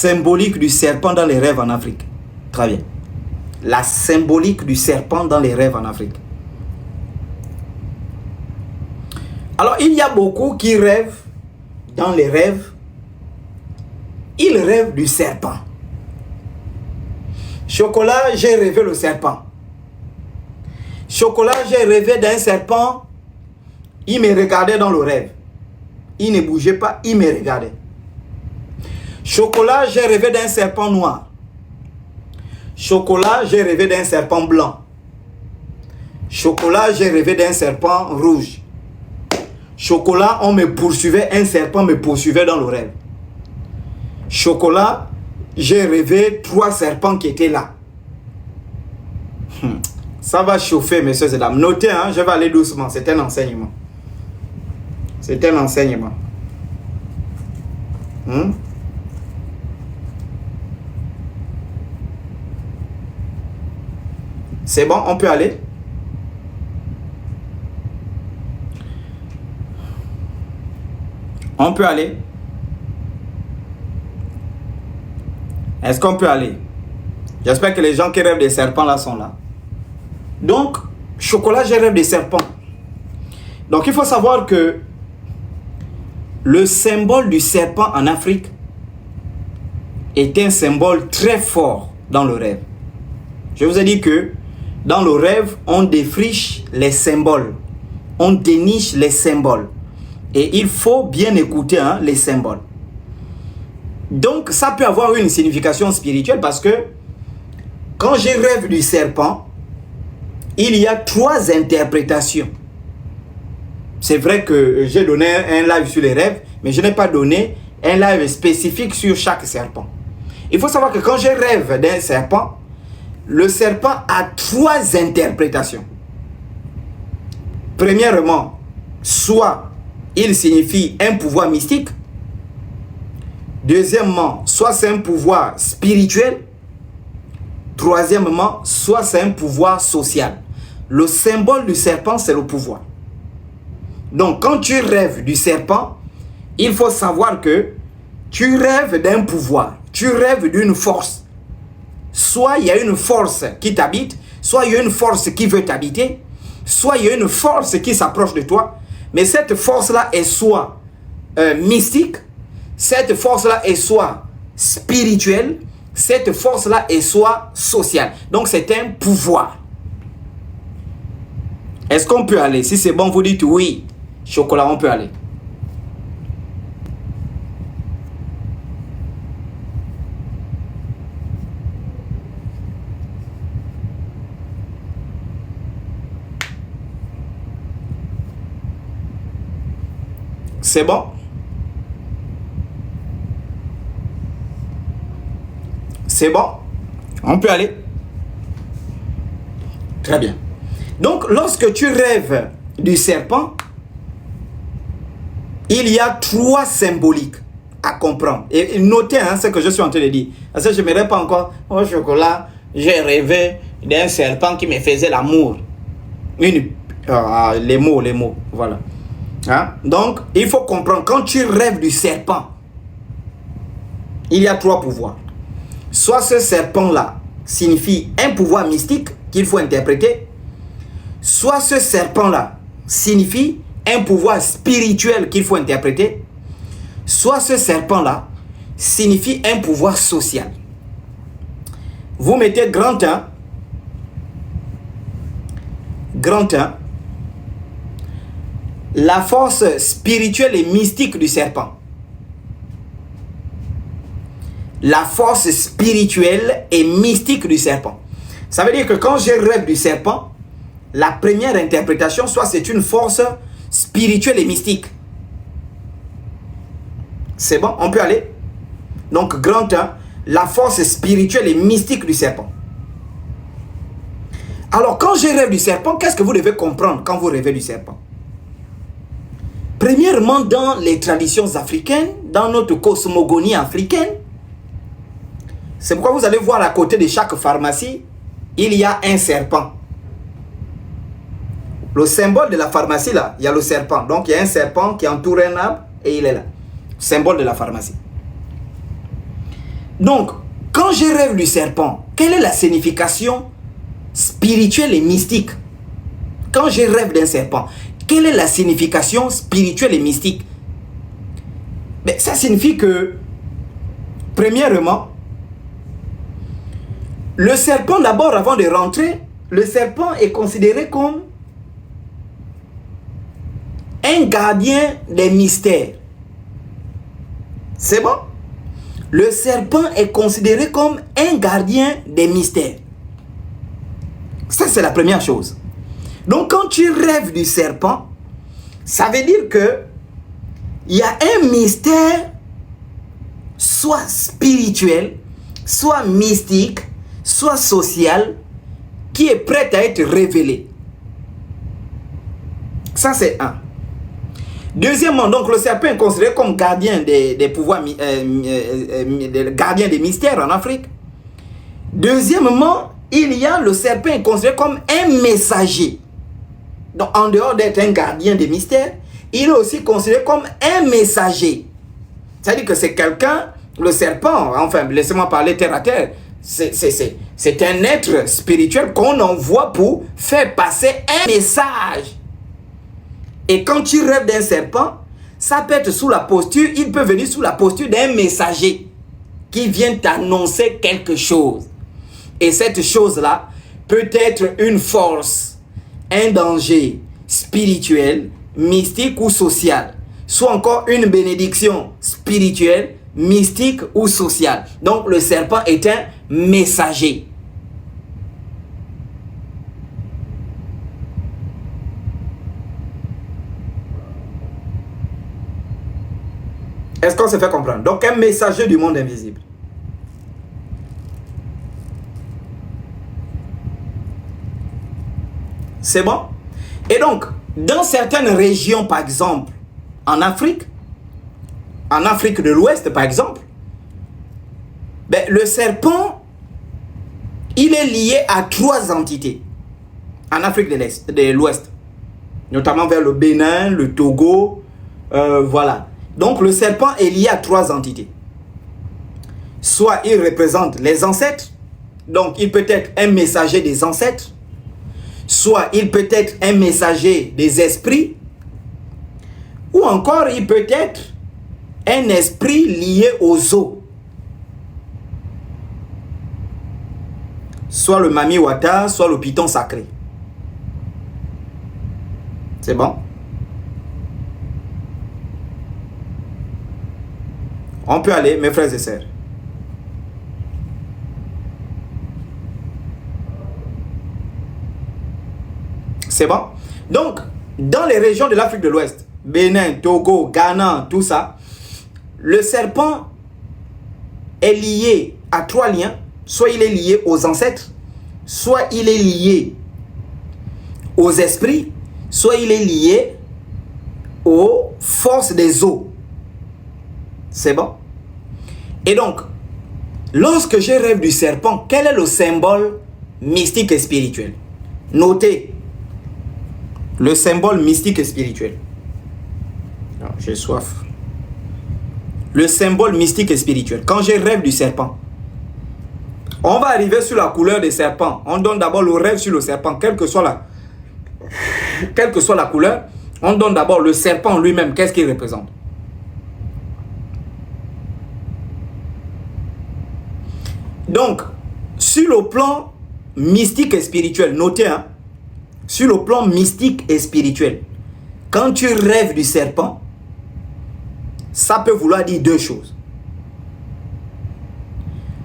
symbolique du serpent dans les rêves en Afrique. Très bien. La symbolique du serpent dans les rêves en Afrique. Alors, il y a beaucoup qui rêvent dans les rêves. Ils rêvent du serpent. Chocolat, j'ai rêvé le serpent. Chocolat, j'ai rêvé d'un serpent. Il me regardait dans le rêve. Il ne bougeait pas, il me regardait. Chocolat, j'ai rêvé d'un serpent noir. Chocolat, j'ai rêvé d'un serpent blanc. Chocolat, j'ai rêvé d'un serpent rouge. Chocolat, on me poursuivait, un serpent me poursuivait dans le rêve. Chocolat, j'ai rêvé 3 serpents qui étaient là. Ça va chauffer, messieurs et dames. Notez, hein, je vais aller doucement. C'est un enseignement. C'est un enseignement. C'est bon, on peut aller? On peut aller? Est-ce qu'on peut aller? J'espère que les gens qui rêvent des serpents là sont là. Donc, chocolat, je rêve des serpents. Donc, il faut savoir que le symbole du serpent en Afrique est un symbole très fort dans le rêve. Je vous ai dit que dans le rêve, on défriche les symboles. On déniche les symboles. Et il faut bien écouter les symboles. Donc, ça peut avoir une signification spirituelle parce que quand je rêve du serpent, il y a 3 interprétations. C'est vrai que j'ai donné un live sur les rêves, mais je n'ai pas donné un live spécifique sur chaque serpent. Il faut savoir que quand je rêve d'un serpent, le serpent a 3 interprétations. Premièrement, soit il signifie un pouvoir mystique. Deuxièmement, soit c'est un pouvoir spirituel. Troisièmement, soit c'est un pouvoir social. Le symbole du serpent, c'est le pouvoir. Donc, quand tu rêves du serpent, il faut savoir que tu rêves d'un pouvoir. Tu rêves d'une force. Soit il y a une force qui t'habite, soit il y a une force qui veut t'habiter, soit il y a une force qui s'approche de toi. Mais cette force-là est soit mystique, cette force-là est soit spirituelle, cette force-là est soit sociale. Donc, c'est un pouvoir. Est-ce qu'on peut aller? Si c'est bon, vous dites oui. Chocolat, on peut aller. C'est bon? C'est bon? On peut aller? Très bien. Donc, lorsque tu rêves du serpent, il y a 3 symboliques à comprendre. Et notez ce que je suis en train de dire. Parce que je ne me rêve pas encore. Oh, chocolat, j'ai rêvé d'un serpent qui me faisait l'amour. Les mots. Voilà. Donc, il faut comprendre. Quand tu rêves du serpent, il y a 3 pouvoirs. Soit ce serpent-là signifie un pouvoir mystique qu'il faut interpréter. Soit ce serpent-là signifie un pouvoir spirituel qu'il faut interpréter. Soit ce serpent-là signifie un pouvoir social. Vous mettez grand 1. Grand 1. La force spirituelle et mystique du serpent. La force spirituelle et mystique du serpent. Ça veut dire que quand je rêve du serpent, la première interprétation, soit c'est une force spirituelle et mystique. C'est bon, on peut aller. Donc, grand 1, la force spirituelle et mystique du serpent. Alors, quand je rêve du serpent, qu'est-ce que vous devez comprendre quand vous rêvez du serpent? Premièrement, dans les traditions africaines, dans notre cosmogonie africaine, c'est pourquoi vous allez voir à côté de chaque pharmacie, il y a un serpent. Le symbole de la pharmacie, là, il y a le serpent. Donc, il y a un serpent qui entoure un arbre et il est là. Symbole de la pharmacie. Donc, quand je rêve du serpent, quelle est la signification spirituelle et mystique? Quand je rêve d'un serpent, quelle est la signification spirituelle et mystique? Mais ça signifie que, premièrement, le serpent, d'abord, avant de rentrer, le serpent est considéré comme un gardien des mystères. C'est bon? Le serpent est considéré comme un gardien des mystères. Ça, c'est la première chose. Donc, quand tu rêves du serpent, ça veut dire que il y a un mystère, soit spirituel, soit mystique, soit social, qui est prêt à être révélé. Ça, c'est un. Deuxièmement, donc, le serpent est considéré comme gardien des pouvoirs, gardien des mystères en Afrique. Deuxièmement, il y a le serpent est considéré comme un messager. Donc, en dehors d'être un gardien des mystères, il est aussi considéré comme un messager. C'est-à-dire que c'est quelqu'un, le serpent, enfin, laissez-moi parler terre à terre, c'est un être spirituel qu'on envoie pour faire passer un message. Et quand tu rêves d'un serpent, ça peut être sous la posture, il peut venir sous la posture d'un messager qui vient t'annoncer quelque chose. Et cette chose-là peut être une force, un danger spirituel, mystique ou social. Soit encore une bénédiction spirituelle, mystique ou sociale. Donc le serpent est un messager. Est-ce qu'on se fait comprendre? Donc un messager du monde invisible. C'est bon? Et donc, dans certaines régions, par exemple, en Afrique de l'Ouest, par exemple, ben, le serpent, il est lié à 3 entités en Afrique de l'Ouest, notamment vers le Bénin, le Togo, voilà. Donc, le serpent est lié à 3 entités. Soit il représente les ancêtres, donc il peut être un messager des ancêtres, soit il peut être un messager des esprits, ou encore il peut être un esprit lié aux eaux. Soit le Mami Wata, soit le python sacré. C'est bon? On peut aller, mes frères et sœurs. C'est bon? Donc, dans les régions de l'Afrique de l'Ouest, Bénin, Togo, Ghana, tout ça, le serpent est lié à 3 liens. Soit il est lié aux ancêtres, soit il est lié aux esprits, soit il est lié aux forces des eaux. C'est bon? Et donc, lorsque je rêve du serpent, quel est le symbole mystique et spirituel? Notez le symbole mystique et spirituel. J'ai soif. Le symbole mystique et spirituel. Quand je rêve du serpent, on va arriver sur la couleur des serpents. On donne d'abord le rêve sur le serpent, quelle que soit la couleur. On donne d'abord le serpent lui-même. Qu'est-ce qu'il représente? Donc, sur le plan mystique et spirituel, notez, hein, sur le plan mystique et spirituel, quand tu rêves du serpent, ça peut vouloir dire 2 choses.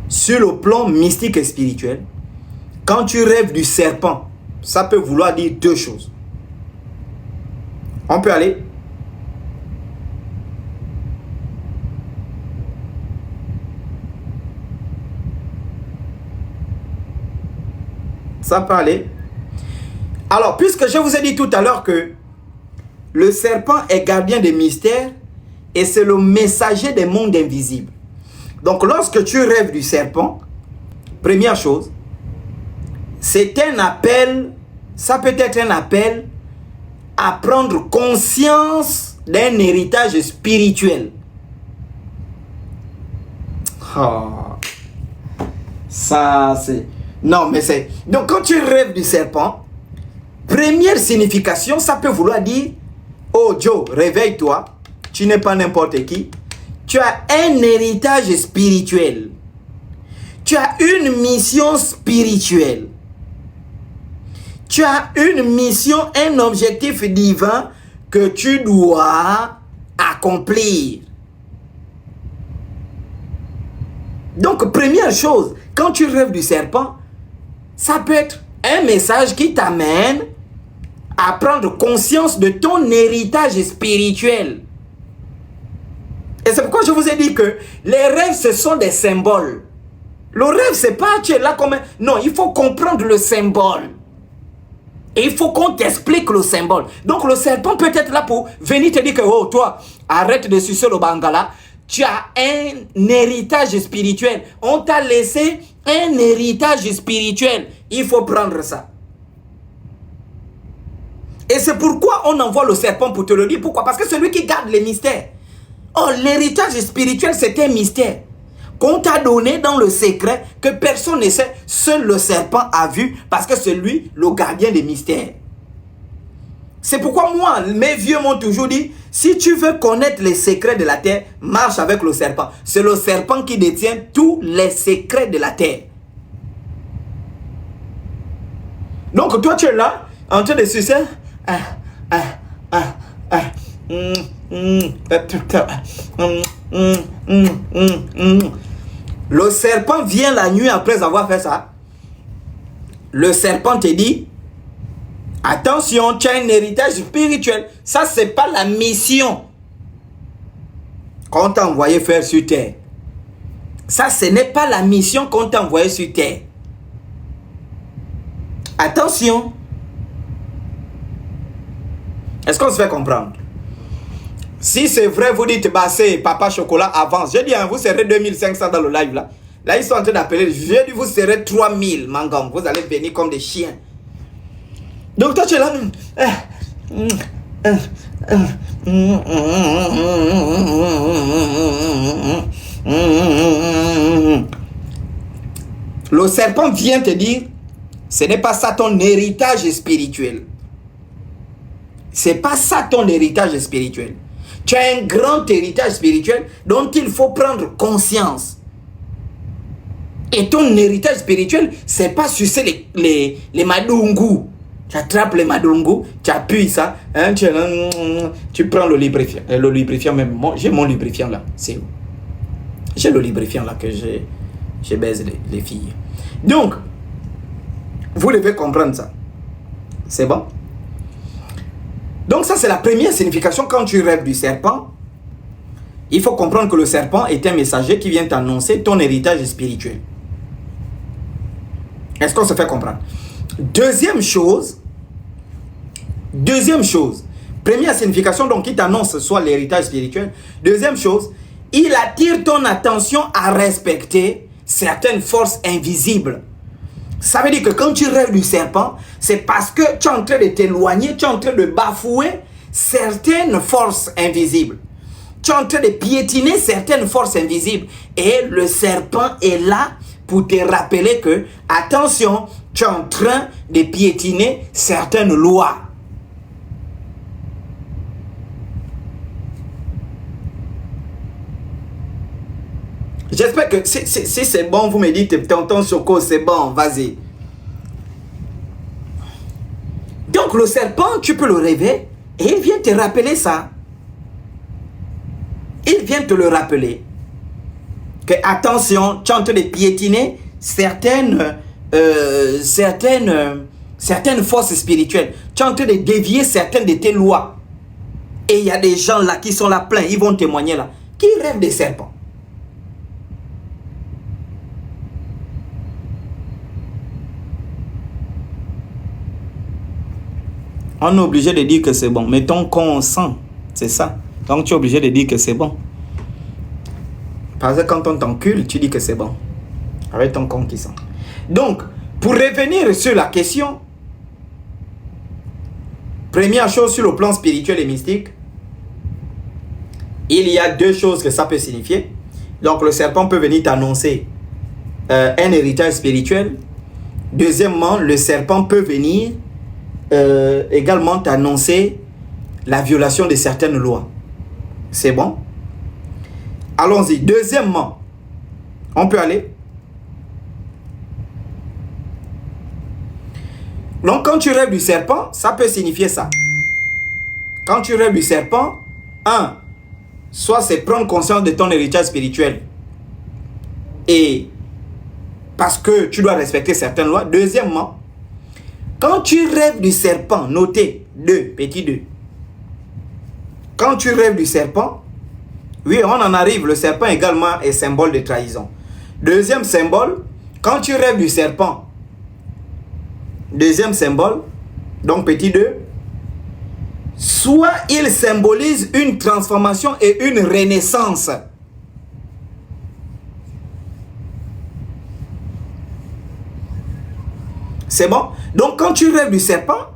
Sur le plan mystique et spirituel, quand tu rêves du serpent, ça peut vouloir dire 2 choses. On peut aller. Ça peut aller. Alors, puisque je vous ai dit tout à l'heure que le serpent est gardien des mystères et c'est le messager des mondes invisibles. Donc, lorsque tu rêves du serpent, première chose, c'est un appel, ça peut être un appel à prendre conscience d'un héritage spirituel. Oh. Ça, c'est... Non, mais c'est... Donc, quand tu rêves du serpent, première signification, ça peut vouloir dire, oh Joe, réveille-toi, tu n'es pas n'importe qui, tu as un héritage spirituel, tu as une mission spirituelle, tu as une mission, un objectif divin que tu dois accomplir. Donc, première chose, quand tu rêves du serpent, ça peut être un message qui t'amène à prendre conscience de ton héritage spirituel. Et c'est pourquoi je vous ai dit que les rêves, ce sont des symboles. Le rêve, c'est pas tu es là comme... Non, il faut comprendre le symbole. Et il faut qu'on t'explique le symbole. Donc le serpent peut être là pour venir te dire que, oh, toi, arrête de sucer le bangala. Tu as un héritage spirituel. On t'a laissé un héritage spirituel. Il faut prendre ça. Et c'est pourquoi on envoie le serpent pour te le dire. Pourquoi? Parce que c'est lui qui garde les mystères. Oh, l'héritage spirituel, c'est un mystère qu'on t'a donné dans le secret que personne ne sait. Seul le serpent a vu parce que c'est lui le gardien des mystères. C'est pourquoi moi, mes vieux m'ont toujours dit, si tu veux connaître les secrets de la terre, marche avec le serpent. C'est le serpent qui détient tous les secrets de la terre. Donc toi tu es là, en train de sucer. Le serpent vient la nuit après avoir fait ça. Le serpent te dit, attention, tu as un héritage spirituel. Ça, c'est pas la mission qu'on t'a envoyé faire sur terre. Ça, ce n'est pas la mission qu'on t'a envoyé sur terre. Attention. Est-ce qu'on se fait comprendre? Si c'est vrai, vous dites, bah c'est Papa Chocolat avance. Je dis, hein, vous serez 2500 dans le live là. Là, ils sont en train d'appeler. Je dis, vous serez 3000, Mangam. Vous allez venir comme des chiens. Donc toi, tu es là. Le serpent vient te dire, ce n'est pas ça ton héritage spirituel. C'est pas ça ton héritage spirituel. Tu as un grand héritage spirituel dont il faut prendre conscience. Et ton héritage spirituel, c'est pas sucer les madungu. Tu attrapes les madungu, tu appuies ça, hein, tu prends le lubrifiant. Le lubrifiant même, j'ai mon lubrifiant là, c'est où? J'ai le lubrifiant là que je baise les filles. Donc, vous devez comprendre ça. C'est bon? Donc ça, c'est la première signification quand tu rêves du serpent. Il faut comprendre que le serpent est un messager qui vient t'annoncer ton héritage spirituel. Est-ce qu'on se fait comprendre? Deuxième chose, première signification, donc il t'annonce soit l'héritage spirituel. Deuxième chose, il attire ton attention à respecter certaines forces invisibles. Ça veut dire que quand tu rêves du serpent, c'est parce que tu es en train de t'éloigner, tu es en train de bafouer certaines forces invisibles. Tu es en train de piétiner certaines forces invisibles. Et le serpent est là pour te rappeler que, attention, tu es en train de piétiner certaines lois. J'espère que si c'est bon, vous me dites, tonton Choco, c'est bon, vas-y. Donc le serpent, tu peux le rêver et il vient te rappeler ça. Il vient te le rappeler. Que attention, tu es en train de piétiner certaines forces spirituelles. Tu es en train de dévier certaines de tes lois. Et il y a des gens là qui sont là pleins, ils vont témoigner là, qui rêvent des serpents. On est obligé de dire que c'est bon. Mais ton consent, c'est ça. Donc tu es obligé de dire que c'est bon. Parce que quand on t'encule, tu dis que c'est bon. Avec ton con qui sent. Donc, pour revenir sur la question, première chose sur le plan spirituel et mystique, il y a deux choses que ça peut signifier. Donc le serpent peut venir t'annoncer un héritage spirituel. Deuxièmement, le serpent peut venir également t'annoncer la violation de certaines lois. C'est bon? Allons-y. Deuxièmement, on peut aller. Donc, quand tu rêves du serpent, ça peut signifier ça. Quand tu rêves du serpent, soit c'est prendre conscience de ton héritage spirituel. Et parce que tu dois respecter certaines lois. Deuxièmement, quand tu rêves du serpent, notez, petit 2. Quand tu rêves du serpent, oui, on en arrive, le serpent également est symbole de trahison. Deuxième symbole, quand tu rêves du serpent, deuxième symbole, donc petit 2, soit il symbolise une transformation et une renaissance. C'est bon? Donc quand tu rêves du serpent,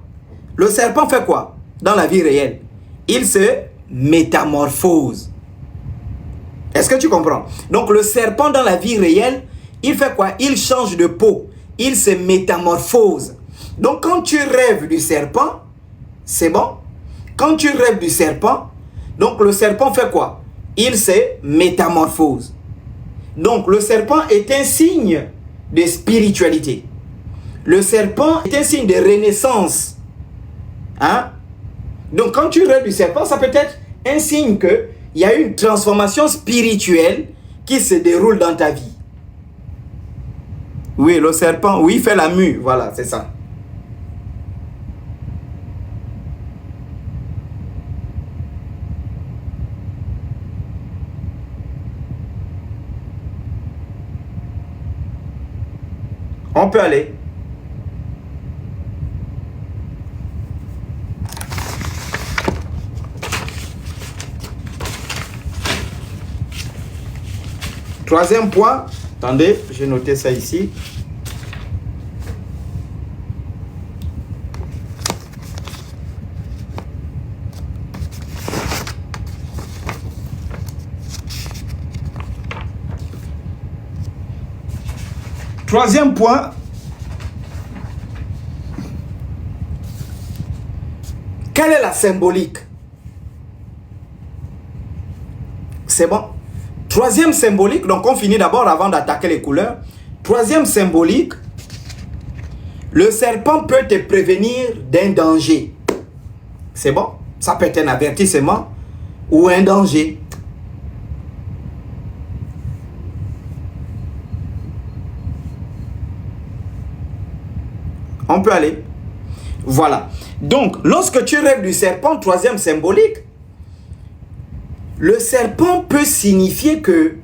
le serpent fait quoi dans la vie réelle? Il se métamorphose. Est-ce que tu comprends? Donc le serpent dans la vie réelle, il fait quoi? Il change de peau. Il se métamorphose. Donc quand tu rêves du serpent, c'est bon? Quand tu rêves du serpent, donc le serpent fait quoi? Il se métamorphose. Donc le serpent est un signe de spiritualité. Le serpent est un signe de renaissance. Hein? Donc quand tu rêves du serpent, ça peut être un signe qu'il y a une transformation spirituelle qui se déroule dans ta vie. Oui, le serpent, oui, il fait la mue. Voilà, c'est ça. On peut aller. Troisième point, attendez, j'ai noté ça ici. Troisième point, quelle est la symbolique? C'est bon? Troisième symbolique, donc on finit d'abord avant d'attaquer les couleurs. Troisième symbolique, le serpent peut te prévenir d'un danger. C'est bon? Ça peut être un avertissement ou un danger. On peut aller. Voilà. Donc, lorsque tu rêves du serpent, troisième symbolique, le serpent peut signifier que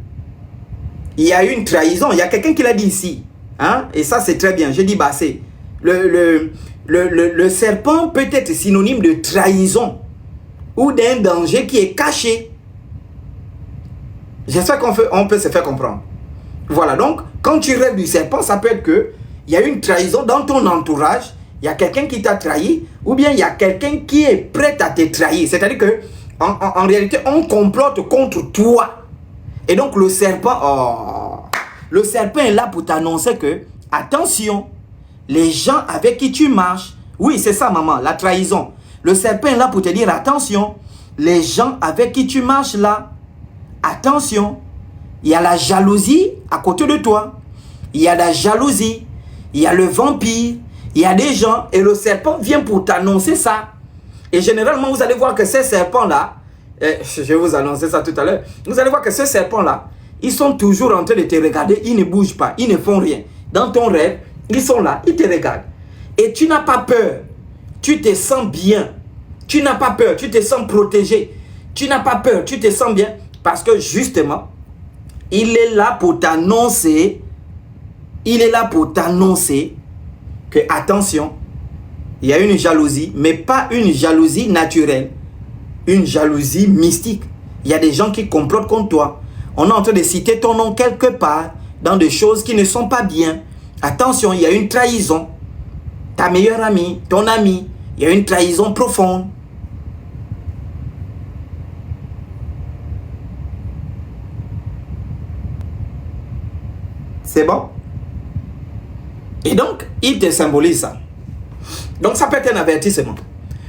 il y a une trahison. Il y a quelqu'un qui l'a dit ici. Hein? Et ça, c'est très bien. Je dis, bah, c'est le serpent peut être synonyme de trahison ou d'un danger qui est caché. J'espère qu'on peut se faire comprendre. Voilà. Donc, quand tu rêves du serpent, ça peut être que il y a une trahison dans ton entourage. Il y a quelqu'un qui t'a trahi ou bien il y a quelqu'un qui est prêt à te trahir. C'est-à-dire que en réalité, on complote contre toi. Et donc, le serpent est là pour t'annoncer que, attention, les gens avec qui tu marches, oui, c'est ça, maman, la trahison. Le serpent est là pour te dire, attention, les gens avec qui tu marches là, attention, il y a la jalousie à côté de toi. Il y a la jalousie, il y a le vampire, il y a des gens, et le serpent vient pour t'annoncer ça. Et généralement, vous allez voir que ces serpents-là, je vais vous annoncer ça tout à l'heure, vous allez voir que ces serpents-là, ils sont toujours en train de te regarder, ils ne bougent pas, ils ne font rien. Dans ton rêve, ils sont là, ils te regardent. Et tu n'as pas peur, tu te sens bien. Tu n'as pas peur, tu te sens protégé. Tu n'as pas peur, tu te sens bien. Parce que justement, il est là pour t'annoncer, que, attention, il y a une jalousie, mais pas une jalousie naturelle, une jalousie mystique. Il y a des gens qui complotent contre toi. On est en train de citer ton nom quelque part, dans des choses qui ne sont pas bien. Attention, il y a une trahison. Ta meilleure amie, ton ami, il y a une trahison profonde. C'est bon? Et donc, il te symbolise ça. Donc, ça peut être un avertissement.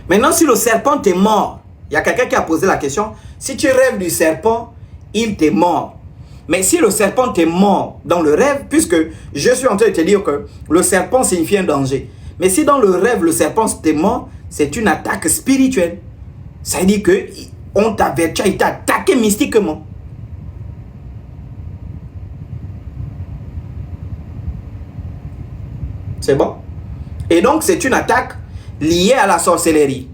Maintenant, si le serpent t'est mort, il y a quelqu'un qui a posé la question, si tu rêves du serpent, il t'est mort. Mais si le serpent t'est mort dans le rêve, puisque je suis en train de te dire que le serpent signifie un danger. Mais si dans le rêve, le serpent t'est mort, c'est une attaque spirituelle. Ça veut dire que on t'avait été attaqué mystiquement. C'est bon? Et donc, c'est une attaque liée à la sorcellerie.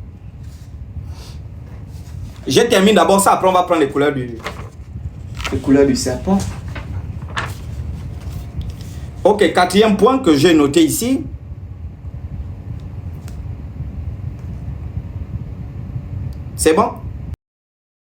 Je termine d'abord ça, après on va prendre les couleurs du serpent. Ok, quatrième point que j'ai noté ici. C'est bon?